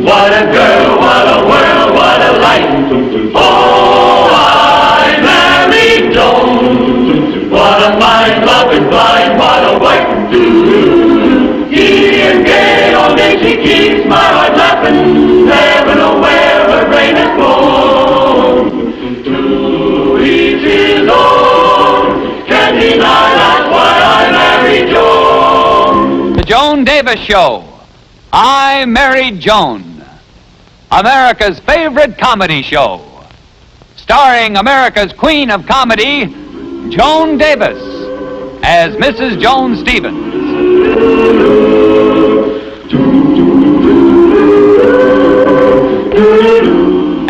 What a girl, what a world, what a life. Oh, I married Joan. What a mind, loving, blind, what a wife. Giddy and gay, all day she keeps my heart laughing. Never know where her brain has gone. To each his own. Can't deny that's why I married Joan. The Joan Davis Show. I Married Joan. America's favorite comedy show. Starring America's Queen of Comedy, Joan Davis, as Mrs. Joan Stevens.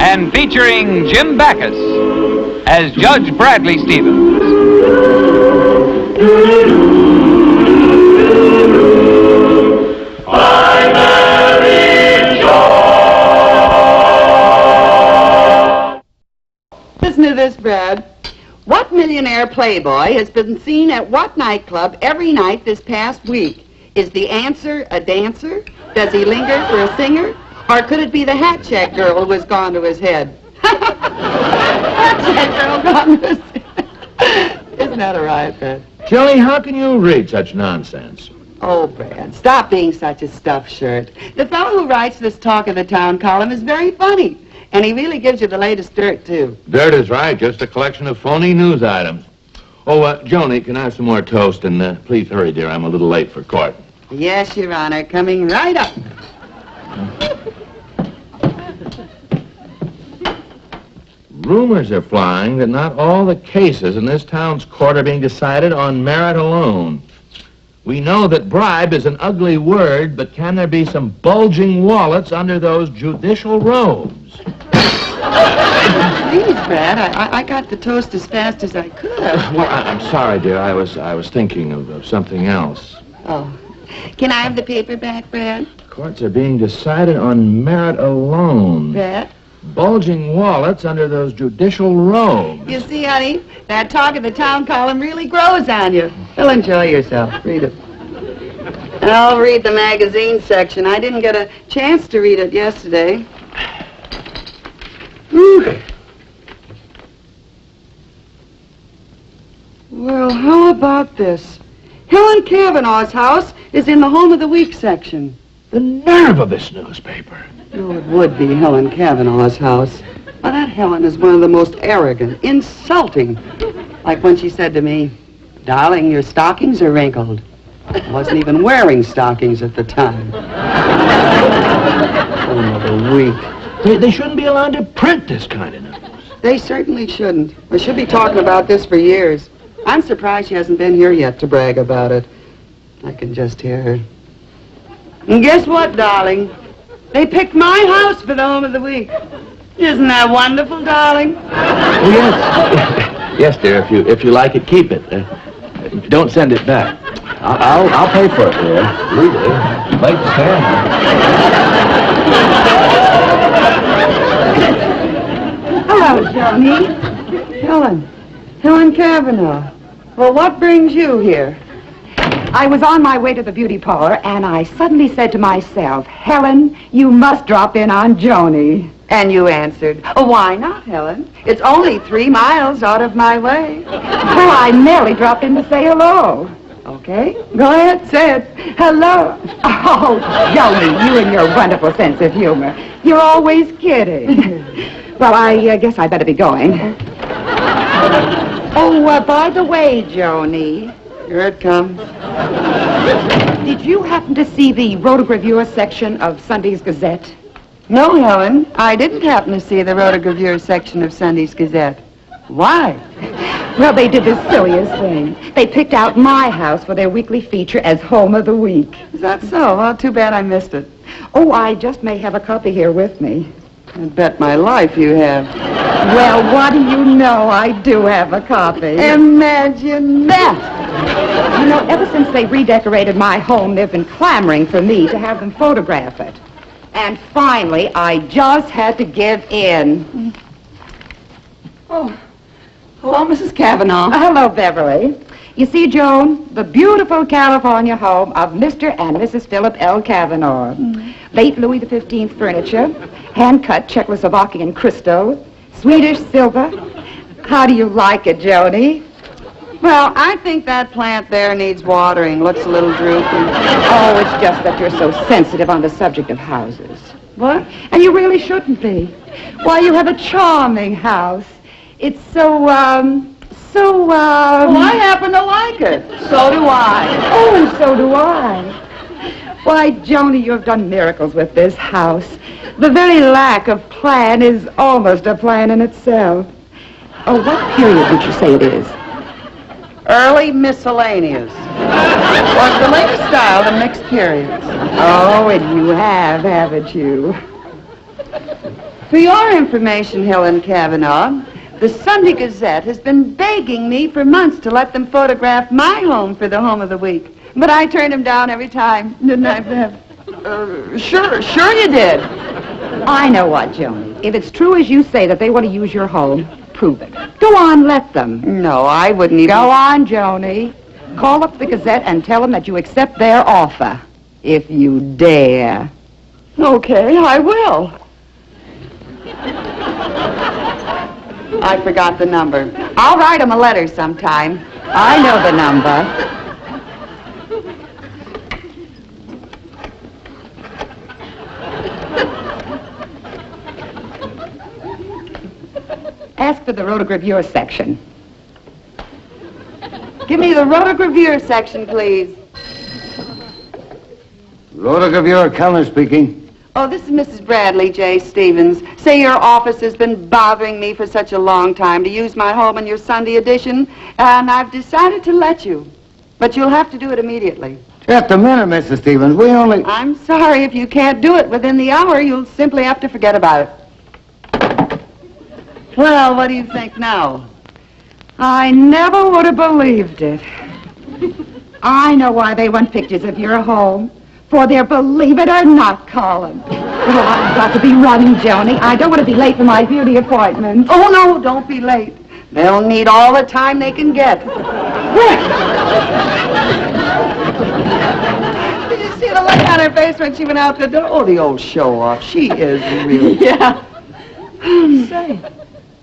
And featuring Jim Backus as Judge Bradley Stevens. I married Joan. Listen to this, Brad. What millionaire playboy has been seen at what nightclub every night this past week? Is the answer a dancer? Does he linger for a singer? Or could it be the hat check girl who has gone to his head? Hat check girl gone to his head. Isn't that a riot, Brad? Joey, how can you read such nonsense? Oh, Brad, stop being such a stuffed shirt. The fellow who writes this Talk of the Town column is very funny. And he really gives you the latest dirt, too. Dirt is right, just a collection of phony news items. Oh, Joni, can I have some more toast? And please hurry, dear, I'm a little late for court. Yes, Your Honor, coming right up. Rumors are flying that not all the cases in this town's court are being decided on merit alone. We know that bribe is an ugly word, but can there be some bulging wallets under those judicial robes? Please, Brad, I got the toast as fast as I could. Well, I'm sorry, dear. I was thinking of something else. Oh. Can I have the paper back, Brad? Courts are being decided on merit alone. Brad? Bulging wallets under those judicial robes. You see, honey, that Talk of the Town column really grows on you. You'll enjoy yourself. Read it. And I'll read the magazine section. I didn't get a chance to read it yesterday. Whew. Well, how about this? Helen Cavanaugh's house is in the Home of the Week section. The nerve of this newspaper. Oh, it would be Helen Cavanaugh's house. Well, that Helen is one of the most arrogant, insulting. Like when she said to me, "Darling, your stockings are wrinkled." I wasn't even wearing stockings at the time. Home of the Week. They shouldn't be allowed to print this kind of news. They certainly shouldn't. We should be talking about this for years. I'm surprised she hasn't been here yet to brag about it. I can just hear her. And guess what, darling? They picked my house for the Home of the Week. Isn't that wonderful, darling? Oh, yes. Yes, dear, if you like it, keep it. Don't send it back. I'll pay for it, dear. Legally. Late to Hello, Johnny. Helen Cavanaugh. Well, what brings you here? I was on my way to the beauty parlor, and I suddenly said to myself, Helen, you must drop in on Joni. And you answered, oh, why not, Helen? It's only 3 miles out of my way. Well, I merely dropped in to say hello. Okay, go ahead, say it. Hello. Oh, Joni, you and your wonderful sense of humor. You're always kidding. Well, I guess I better be going. Oh, by the way, Joni. Here it comes. Did you happen to see the rotogravure section of Sunday's Gazette? No, Helen, I didn't happen to see the rotogravure section of Sunday's Gazette. Why? Well, they did the silliest thing. They picked out my house for their weekly feature as Home of the Week. Is that so? Well, too bad I missed it. Oh, I just may have a copy here with me. I bet my life you have. Well, what do you know? I do have a copy. Imagine that. You know, ever since they redecorated my home, they've been clamoring for me to have them photograph it. And finally, I just had to give in. Oh, hello, Mrs. Cavanaugh. Hello, Beverly. You see, Joan, the beautiful California home of Mr. and Mrs. Philip L. Kavanaugh. Late Louis XV furniture, hand-cut Czechoslovakian crystal, Swedish silver. How do you like it, Joni? Well, I think that plant there needs watering. Looks a little droopy. Oh, it's just that you're so sensitive on the subject of houses. What? And you really shouldn't be. Why, you have a charming house. It's so, Well, I happen to like it. So do I. Oh, and so do I. Why, Joni, you have done miracles with this house. The very lack of plan is almost a plan in itself. Oh, what period would you say it is? Early miscellaneous. Or the latest style, the mixed periods. Oh, and you have, haven't you? For your information, Helen Kavanaugh, the Sunday Gazette has been begging me for months to let them photograph my home for the Home of the Week. But I turned them down every time, didn't I, Bev? Sure you did. I know what, Joni. If it's true as you say that they want to use your home, prove it. Go on, let them. No, I wouldn't even... Go on, Joni. Call up the Gazette and tell them that you accept their offer. If you dare. Okay, I will. I forgot the number. I'll write them a letter sometime. I know the number. Ask for the rotogravure section. Give me the rotogravure section, please. Rotogravure, Kellner speaking. Oh, this is Mrs. Bradley J. Stevens. Say your office has been bothering me for such a long time to use my home in your Sunday edition, and I've decided to let you. But you'll have to do it immediately. Just a minute, Mrs. Stevens. We only... I'm sorry if you can't do it within the hour. You'll simply have to forget about it. Well, what do you think now? I never would have believed it. I know why they want pictures of your home. For their believe it or not column. Well, I've got to be running, Joni. I don't want to be late for my beauty appointment. Oh, no, don't be late. They'll need all the time they can get. Did you see the look on her face when she went out the door? Oh, the old show-off. She is really... Yeah. Say,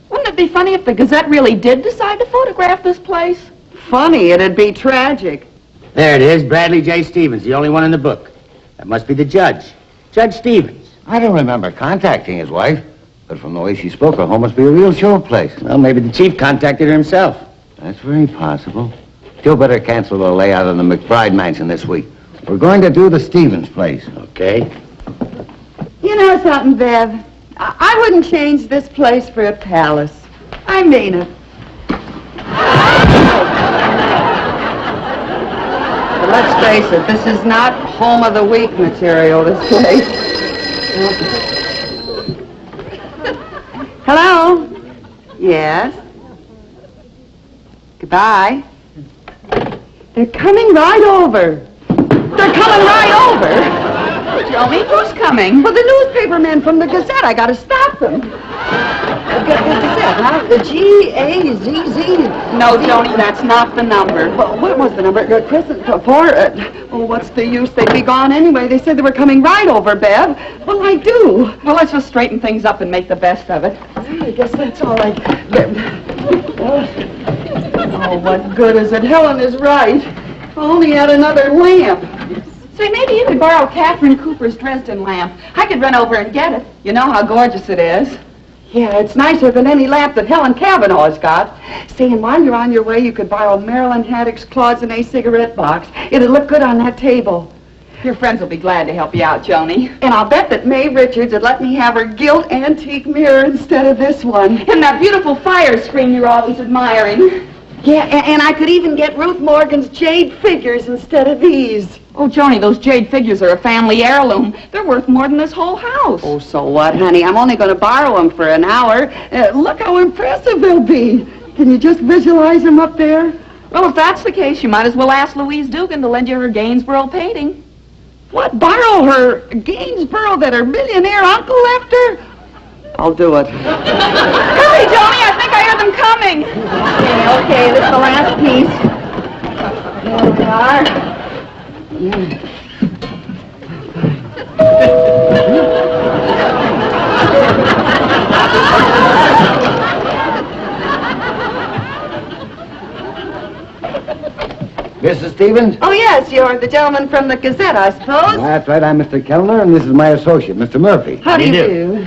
wouldn't it be funny if the Gazette really did decide to photograph this place? Funny, it'd be tragic. There it is, Bradley J. Stevens, the only one in the book. That must be the judge. Judge Stevens. I don't remember contacting his wife, but from the way she spoke, her home must be a real show place. Well, maybe the chief contacted her himself. That's very possible. Still better cancel the layout on the McBride mansion this week. We're going to do the Stevens place. Okay. You know something, Bev? I wouldn't change this place for a palace. I mean it. But let's face it, this is not Home of the Week material, this place. Hello? Yes? Goodbye. They're coming right over. They're coming right over. Joni, who's coming? Well, the newspaper men from the Gazette. I got to stop them. Gazette, huh? The G-A-Z-Z. No, Joni, that's not the number. Well, what was the number? What's the use? They'd be gone anyway. They said they were coming right over, Bev. Well, I do. Well, let's just straighten things up and make the best of it. I guess that's all right. Oh, what good is it? Helen is right. If only had another lamp. Say, maybe you could borrow Catherine Cooper's Dresden lamp. I could run over and get it. You know how gorgeous it is. Yeah, it's nicer than any lamp that Helen Kavanaugh's got. Say, and while you're on your way, you could borrow Marilyn Haddock's Cloisonne cigarette box. It'd look good on that table. Your friends will be glad to help you out, Joni. And I'll bet that May Richards would let me have her gilt antique mirror instead of this one. And that beautiful fire screen you're always admiring. Yeah, and I could even get Ruth Morgan's jade figures instead of these. Oh, Joni, those jade figures are a family heirloom. They're worth more than this whole house. Oh, so what, honey? I'm only going to borrow them for an hour. Look how impressive they'll be. Can you just visualize them up there? Well, if that's the case, you might as well ask Louise Dugan to lend you her Gainsborough painting. What, borrow her Gainsborough that her millionaire uncle left her? I'll do it. Hurry, Joni, I think I hear them coming. Okay, this is the last piece. are. Mrs. Stevens? Oh, yes, you're the gentleman from the Gazette, I suppose. That's right. I'm Mr. Kellner, and this is my associate, Mr. Murphy. How do you do?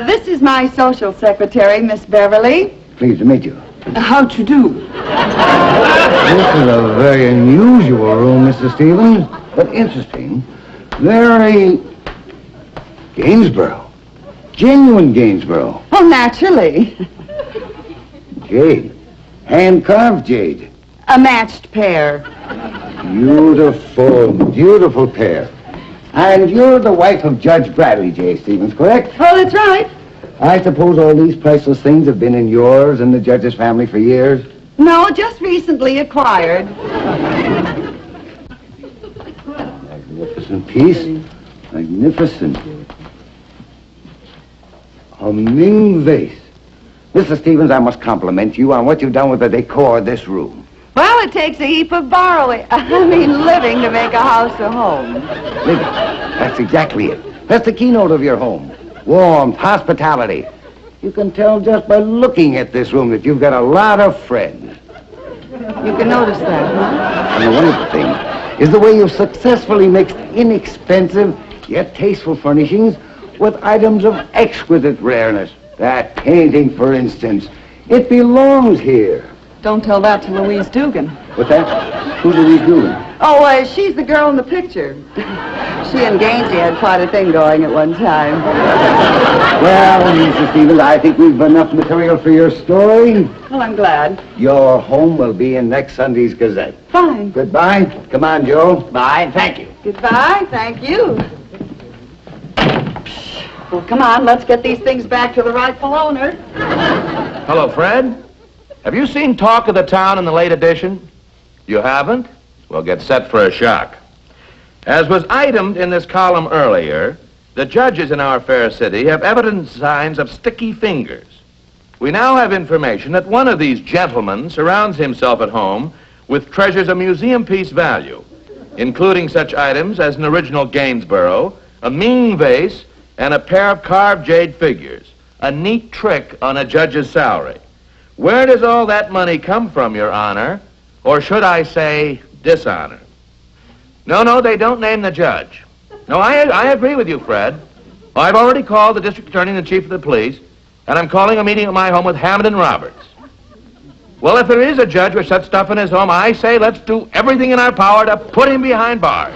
This is my social secretary, Miss Beverly. Pleased to meet you. How to do? This is a very unusual room, Mr. Stevens, but interesting. Very Gainsborough. Genuine Gainsborough. Oh, naturally. Jade. Hand-carved jade. A matched pair. Beautiful, beautiful pair. And you're the wife of Judge Bradley J. Stevens, correct? Oh, that's right. I suppose all these priceless things have been in yours and the judge's family for years? No, just recently acquired. Magnificent piece. Magnificent. A Ming vase. Mr. Stevens, I must compliment you on what you've done with the decor of this room. Well, it takes a heap of living to make a house a home. Living. That's exactly it. That's the keynote of your home. Warmth, hospitality. You can tell just by looking at this room that you've got a lot of friends. You can notice that, huh? And the wonderful thing is the way you've successfully mixed inexpensive yet tasteful furnishings with items of exquisite rareness. That painting, for instance, it belongs here. Don't tell that to Louise Dugan. What's that? Who's Louise Dugan? Oh, she's the girl in the picture. She and Gainsey had quite a thing going at one time. Well, Mr. Stevens, I think we've enough material for your story. Well, I'm glad. Your home will be in next Sunday's Gazette. Fine. Goodbye. Come on, Joe. Bye. Thank you. Goodbye. Thank you. Well, come on. Let's get these things back to the rightful owner. Hello, Fred. Have you seen Talk of the Town in the late edition? You haven't? Well, get set for a shock. As was itemed in this column earlier, the judges in our fair city have evident signs of sticky fingers. We now have information that one of these gentlemen surrounds himself at home with treasures of museum piece value, including such items as an original Gainsborough, a Ming vase, and a pair of carved jade figures. A neat trick on a judge's salary. Where does all that money come from, Your Honor? Or should I say, dishonor? No, they don't name the judge. No, I agree with you, Fred. I've already called the district attorney and the chief of the police, and I'm calling a meeting at my home with Hammond and Roberts. Well, if there is a judge with such stuff in his home, I say let's do everything in our power to put him behind bars.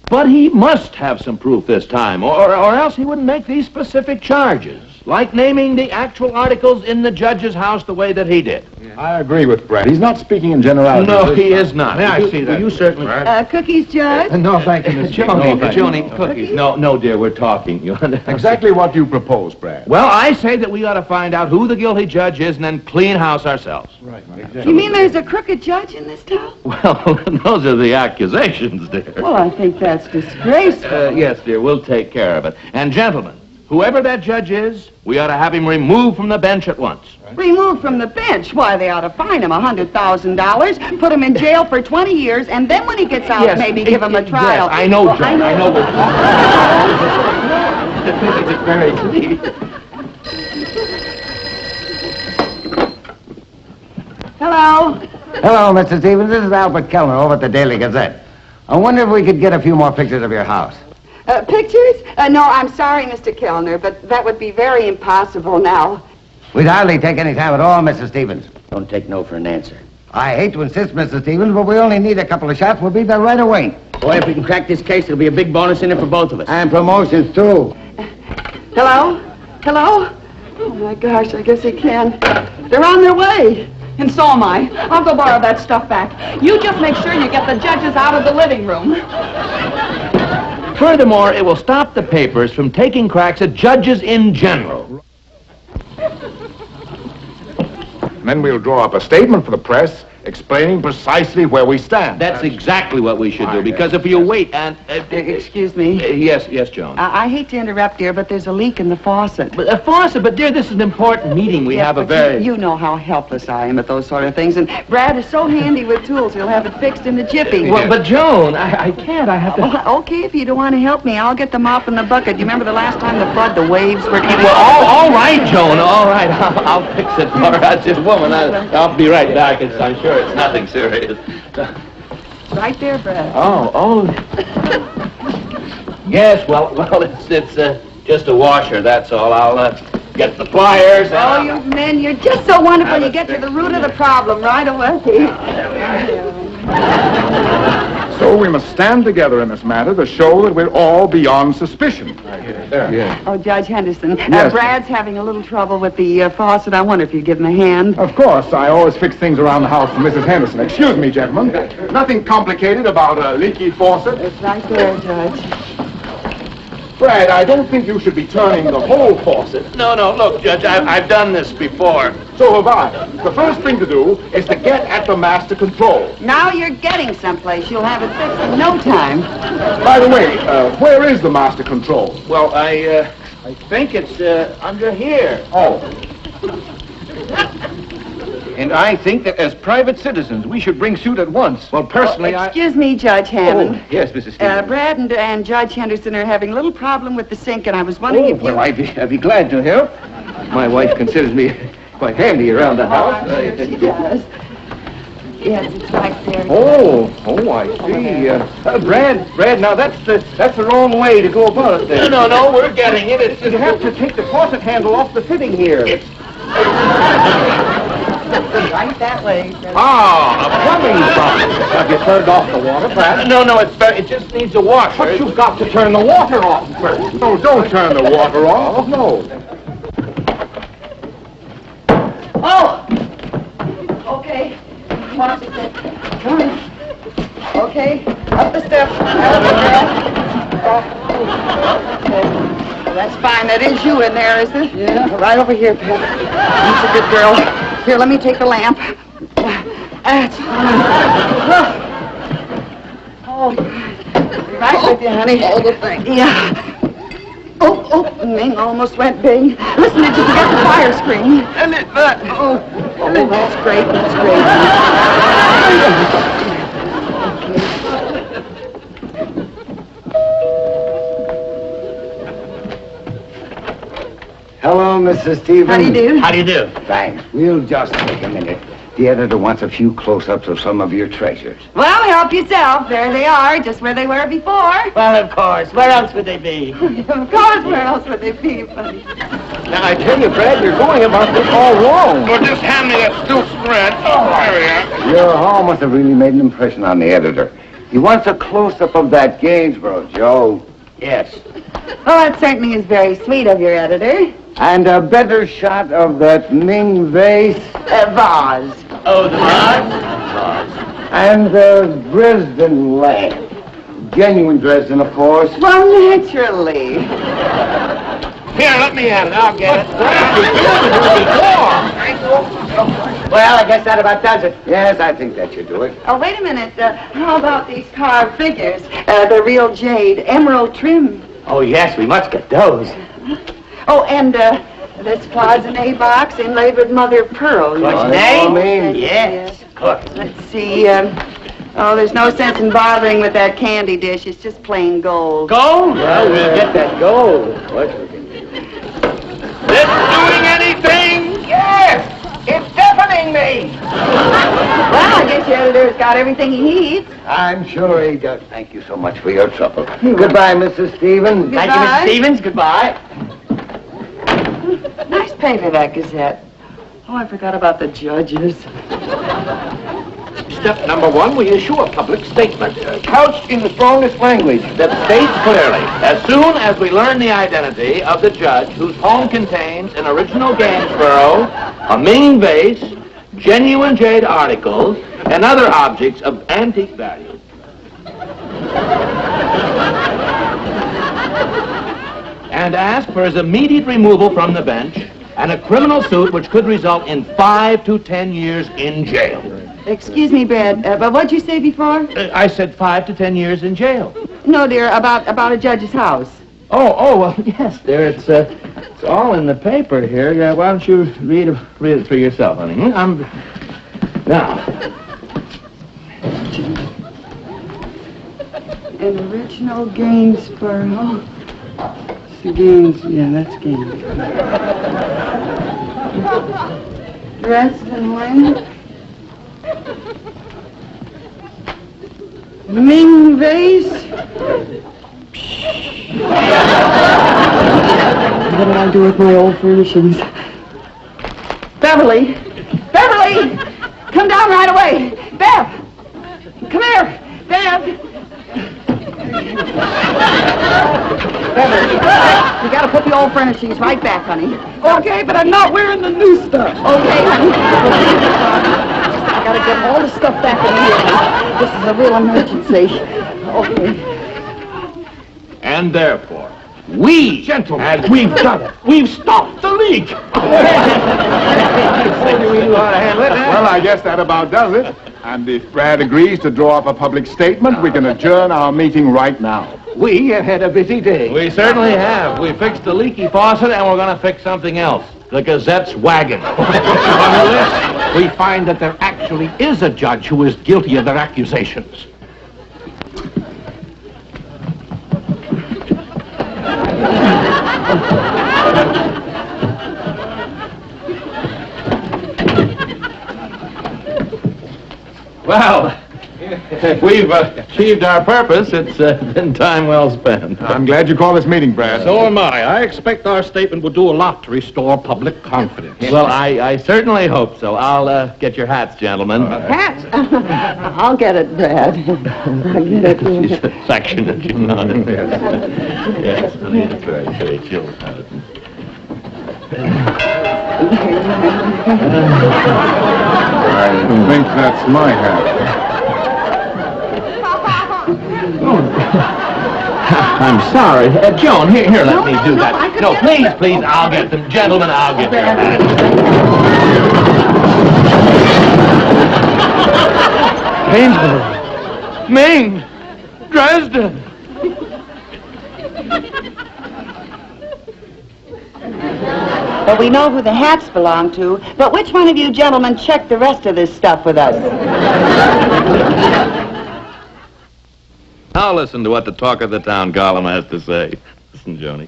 But he must have some proof this time, or else he wouldn't make these specific charges, like naming the actual articles in the judge's house the way that he did. I agree with Brad. He's not speaking in generalities. No, he is not. May I see that? You certainly... Cookies, Judge? No, thank you, Miss Joni, cookies. No, dear, we're talking. Exactly what do you propose, Brad? Well, I say that we ought to find out who the guilty judge is and then clean house ourselves. Right, exactly. You mean there's a crooked judge in this town? Well, those are the accusations, dear. Well, I think that's disgraceful. Yes, dear, we'll take care of it. And gentlemen, whoever that judge is, we ought to have him removed from the bench at once. Removed from the bench? Why, they ought to fine him $100,000, put him in jail for 20 years, and then when he gets out, maybe give him a trial. Yes, I know, Well, Joan. I know. It's very clear. Hello. Hello, Mr. Stevens. This is Albert Kellner over at the Daily Gazette. I wonder if we could get a few more pictures of your house. Pictures? No, I'm sorry, Mr. Kellner, but that would be very impossible now. We'd hardly take any time at all, Mr. Stevens. Don't take no for an answer. I hate to insist, Mr. Stevens, but we only need a couple of shots. We'll be there right away. Boy, if we can crack this case, there'll be a big bonus in it for both of us. And promotions, too. Hello? Hello? Oh, my gosh, I guess he can. They're on their way. And so am I. I'll go borrow that stuff back. You just make sure you get the judges out of the living room. Furthermore, it will stop the papers from taking cracks at judges in general. And then we'll draw up a statement for the press explaining precisely where we stand. That's exactly what we should do, because if you wait and... Excuse me. Yes, Joan. I hate to interrupt, dear, but there's a leak in the faucet. But, faucet, but dear, this is an important meeting. We have a but very... You know how helpless I am at those sort of things, and Brad is so handy with tools, he'll have it fixed in the jiffy. Well, but Joan, I can't. I have to... Well, okay, if you don't want to help me, I'll get the mop and the bucket. Do you remember the last time the flood, the waves were coming? Well, all right, Joan, all right. I'll fix it for her. Just woman, I'll be right back. I'm sure it's nothing serious. Right there, Brad. Oh. Yes, well, it's just a washer, that's all. I'll get the pliers. Oh, you men, you're just so wonderful. You get to the root of the problem right away. So we must stand together in this matter to show that we're all beyond suspicion. Yeah. Oh, Judge Henderson, Yes. Brad's having a little trouble with the faucet. I wonder if you'd give him a hand. Of course, I always fix things around the house for Mrs. Henderson. Excuse me, gentlemen. Nothing complicated about a leaky faucet. It's right there, Judge. Brad, I don't think you should be turning the whole faucet. No, look, Judge, I've done this before. So have I. The first thing to do is to get at the master control. Now you're getting someplace. You'll have it fixed in no time. By the way, where is the master control? Well, I think it's under here. Oh. And I think that as private citizens, we should bring suit at once. Well, personally, Excuse me, Judge Hammond. Yes, Mrs. Stevens. Brad and Judge Henderson are having a little problem with the sink, and I was wondering if you... Well, I'd be glad to help. My wife considers me quite handy around the house. She does. Yes, it's right there. Oh, I see. Brad, now that's the wrong way to go about it there. No, we're getting it. It's You have to take the faucet handle off the fitting here. Right that way. A plumbing problem. Have you turned off the water, Brad? No, it just needs a washer. But you've got to turn the water off first. No, don't turn the water off. No. Oh! Okay. Come on. Okay, up the steps. Okay. That's fine. That is you in there, isn't it? Yeah. Right over here, Pep. That's a good girl. Here, let me take the lamp. That's fine. Oh, right with you, honey. All the thing. Yeah. Oh, Ming almost went bing. Listen, did you forget the fire screen? And that's great, Hello, Mrs. Stevens. How do you do? How do you do? Thanks. We'll just take a minute. The editor wants a few close-ups of some of your treasures. Well, help yourself. There they are, just where they were before. Well, of course. Where else would they be? Of course, where else would they be, buddy? Now, I tell you, Brad, you're going about this all wrong. Well, just hand me that still spread. Oh, there we are. Your haul must have really made an impression on the editor. He wants a close-up of that Gainsborough, Joe. Yes. Well, that certainly is very sweet of your editor. And a better shot of that Ming vase. Vase. Oh, the vase? And the Dresden lamp. Genuine Dresden, of course. Well, naturally. Here, let me have it. I'll get it. Well, I guess that about does it. Yes, I think that should do it. Oh, wait a minute. How about these carved figures? The real jade, emerald trim. Oh, yes, we must get those. Oh, and this cloisonne box inlaid with mother of pearl. Cloisonne? Yes, of course. Let's see. There's no sense in bothering with that candy dish. It's just plain gold. Gold? Well, we'll get that gold. What? This doing anything? Yes! It's deafening me! Well, I guess your editor's got everything he needs. I'm sure he does. Thank you so much for your trouble. Goodbye, Mrs. Stevens. Thank you, Mrs. Stevens. Goodbye. Nice paper, that Gazette. Oh, I forgot about the judges. Step number 1, we issue a public statement, couched in the strongest language that states clearly, as soon as we learn the identity of the judge whose home contains an original Gainsborough, a Ming vase, genuine jade articles, and other objects of antique value. And ask for his immediate removal from the bench and a criminal suit which could result in 5 to 10 years in jail. Excuse me, Brad, but what'd you say before? I said 5 to 10 years in jail. No, dear, about a judge's house. Well, yes, dear. It's all in the paper here. Yeah, why don't you read it for yourself, honey? Now. An original Gainsborough. Gaines, yeah, that's Gaines. Dresden Lamp. Ming vase. What did I do with my old furnishings? Beverly! Beverly! Come down right away! Bev! Come here! Bev! Beverly, you gotta put the old furnishings right back, honey. Okay, but I'm not wearing the new stuff. Okay, honey. I gotta get all the stuff back in here. This is a real emergency. Okay. And therefore, Gentlemen, we've done it. We've stopped the leak. Well, I guess that about does it. And if Brad agrees to draw up a public statement, we can adjourn our meeting right now. We have had a busy day. we certainly have. We fixed the leaky faucet, and we're going to fix something else. The Gazette's wagon. Unless we find that there actually is a judge who is guilty of their accusations. Well, if we've achieved our purpose, it's been time well spent. I'm glad you called this meeting, Brad. So am I. I expect our statement will do a lot to restore public confidence. Well, I certainly hope so. I'll get your hats, gentlemen. Hats? I'll get it, Brad. I'll get it. She's affectionate, you know. Yes, it's very chill. I think that's my hat. I'm sorry. Joan, here, let me do that. No, please, I'll get them. Gentlemen, I'll get your hats. Gainsborough. Ming. Dresden. Well, we know who the hats belong to, but which one of you gentlemen checked the rest of this stuff with us? Now listen to what the talk of the town column has to say. Listen, Joni.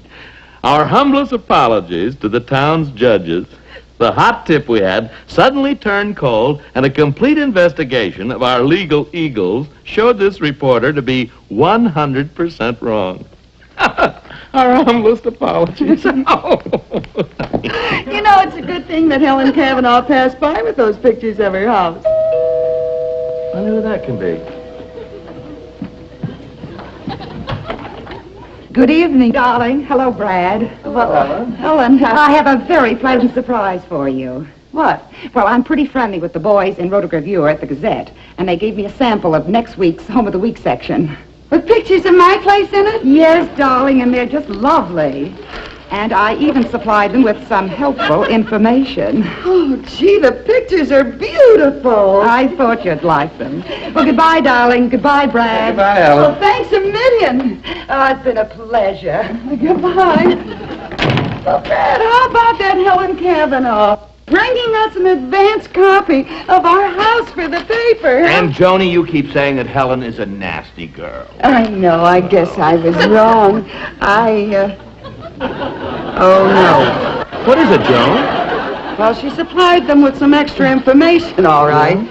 Our humblest apologies to the town's judges. The hot tip we had suddenly turned cold, and a complete investigation of our legal eagles showed this reporter to be 100% wrong. Our humblest apologies. You know, it's a good thing that Helen Cavanaugh passed by with those pictures of her house. I wonder who that can be. Good evening, darling. Hello, Brad. Well, Helen, I have a very pleasant surprise for you. what? Well, I'm pretty friendly with the boys in Rotogravure at the Gazette, and they gave me a sample of next week's Home of the Week section. With pictures of my place in it? Yes, darling, and they're just lovely. And I even supplied them with some helpful information. Oh, gee, the pictures are beautiful. I thought you'd like them. Well, goodbye, darling. Goodbye, Brad. Goodbye, Helen. Well, thanks a million. Oh, it's been a pleasure. Goodbye. Well, Brad, how about that Helen Cavanaugh bringing us an advance copy of our house for the paper? And, Joni, you keep saying that Helen is a nasty girl. I know. I guess I was wrong. Oh, no. What is it, Joan? Well, she supplied them with some extra information, all right.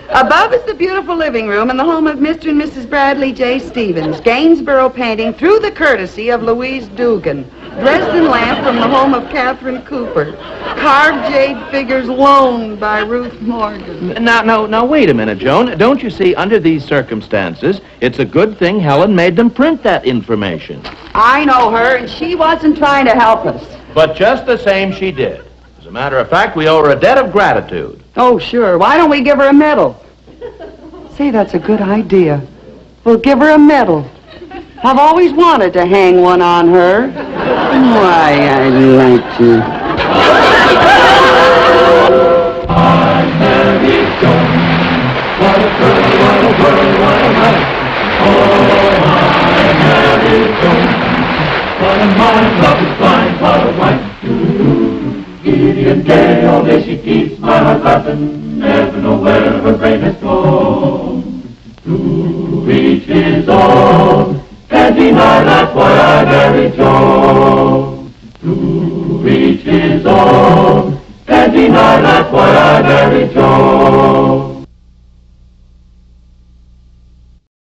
Above is the beautiful living room and the home of Mr. and Mrs. Bradley J. Stevens. Gainsborough painting through the courtesy of Louise Dugan. Dresden lamp from the home of Catherine Cooper. Carved jade figures loaned by Ruth Morgan. Now, wait a minute, Joan. Don't you see, under these circumstances, it's a good thing Helen made them print that information. I know her, and she wasn't trying to help us. But just the same, she did. As a matter of fact, we owe her a debt of gratitude. Oh, sure. Why don't we give her a medal? Say, that's a good idea. We'll give her a medal. I've always wanted to hang one on her. Why, I'd like to. I'm Mary Joan. gay, all day she keeps my heart laughing, never know where her brain has gone. To reach his own, can't deny that's why I married Joan. To reach his own, can't deny that's why I